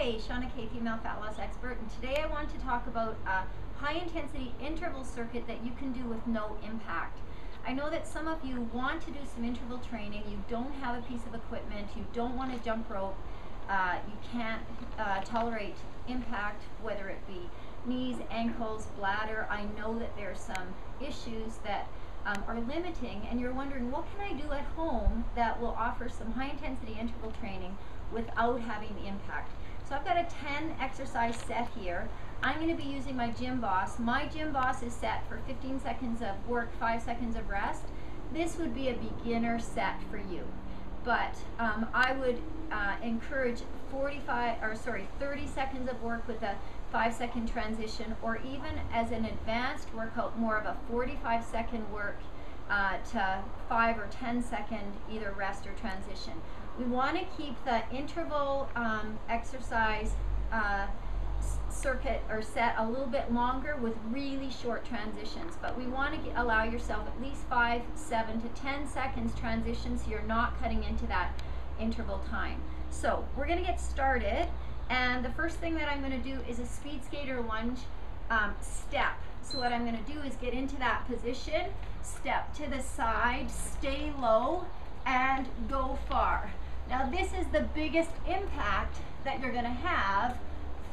Hey, Shauna K, female fat loss expert, and today I want to talk about a high intensity interval circuit that you can do with no impact. I know that some of you want to do some interval training, you don't have a piece of equipment, you don't want to jump rope, you can't tolerate impact, whether it be knees, ankles, bladder. I know that there are some issues that are limiting, and you're wondering, what can I do at home that will offer some high intensity interval training without having the impact? So I've got a 10 exercise set here. I'm going to be using my Gym Boss. My Gym Boss is set for 15 seconds of work, 5 seconds of rest. This would be a beginner set for you. But I would encourage 30 seconds of work with a 5-second transition, or even as an advanced workout, more of a 45-second work to 5 or 10 second either rest or transition. We want to keep the interval exercise circuit or set a little bit longer with really short transitions, but we want to allow yourself at least 5, 7 to 10 seconds transitions so you're not cutting into that interval time. So we're going to get started, and the first thing that I'm going to do is a speed skater lunge step. So what I'm going to do is get into that position, step to the side, stay low, and go far. Now this is the biggest impact that you're going to have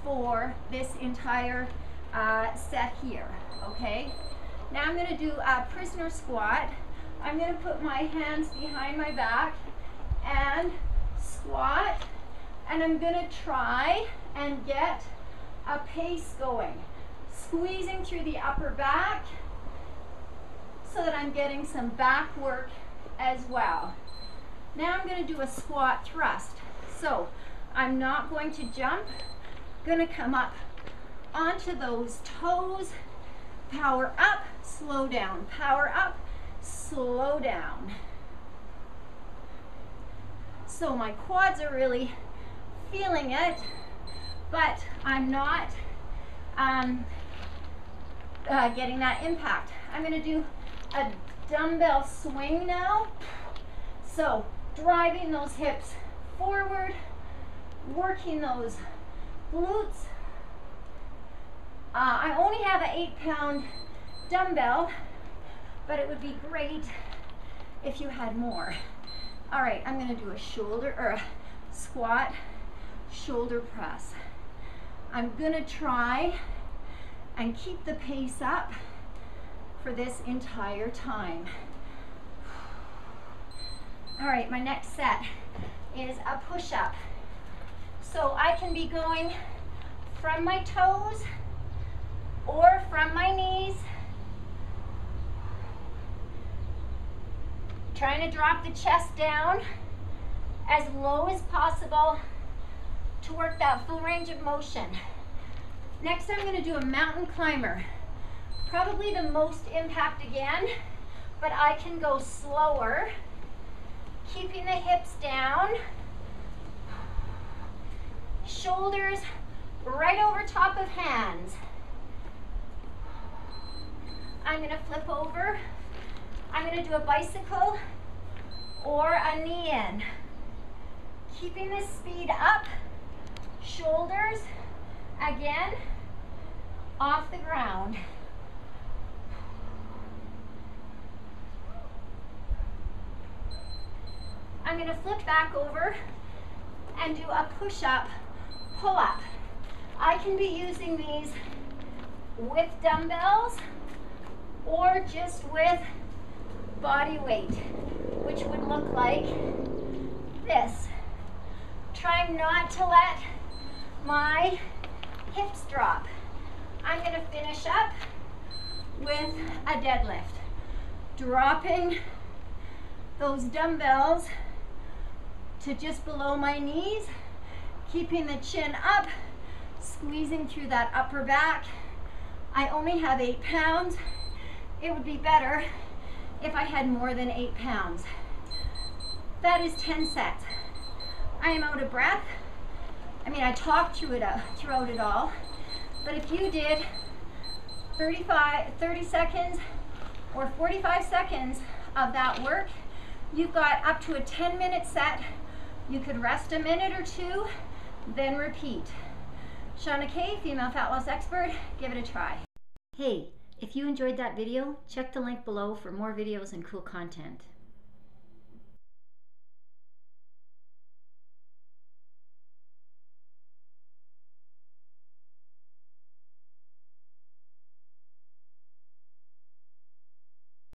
for this entire set here, okay? Now I'm going to do a prisoner squat. I'm going to put my hands behind my back and squat, and I'm going to try and get a pace going, squeezing through the upper back so that I'm getting some back work as well. Now I'm going to do a squat thrust. So I'm not going to jump, going to come up onto those toes, power up, slow down, power up, slow down. So my quads are really feeling it, but I'm not getting that impact. I'm going to do a dumbbell swing now. So driving those hips forward, working those glutes. I only have an 8-pound dumbbell, but it would be great if you had more. All right, I'm going to do a shoulder or a squat shoulder press. I'm going to try and keep the pace up for this entire time. All right, my next set is a push-up. So I can be going from my toes or from my knees, trying to drop the chest down as low as possible to work that full range of motion. Next, I'm going to do a mountain climber. Probably the most impact again, but I can go slower, keeping the hips down, shoulders right over top of hands. I'm going to flip over. I'm going to do a bicycle or a knee in. Keeping the speed up, shoulders again off the ground. I'm going to flip back over and do a push-up, pull-up. I can be using these with dumbbells or just with body weight, which would look like this. Trying not to let my hips drop. I'm going to finish up with a deadlift. Dropping those dumbbells to just below my knees, keeping the chin up, squeezing through that upper back. I only have 8 pounds. It would be better if I had more than 8 pounds. That is 10 sets. I am out of breath. I mean, I talked through it throughout it all, but if you did 30 seconds or 45 seconds of that work, you've got up to a 10-minute set. You could rest a minute or two, then repeat. Shauna Kay, female fat loss expert, give it a try. Hey, if you enjoyed that video, check the link below for more videos and cool content.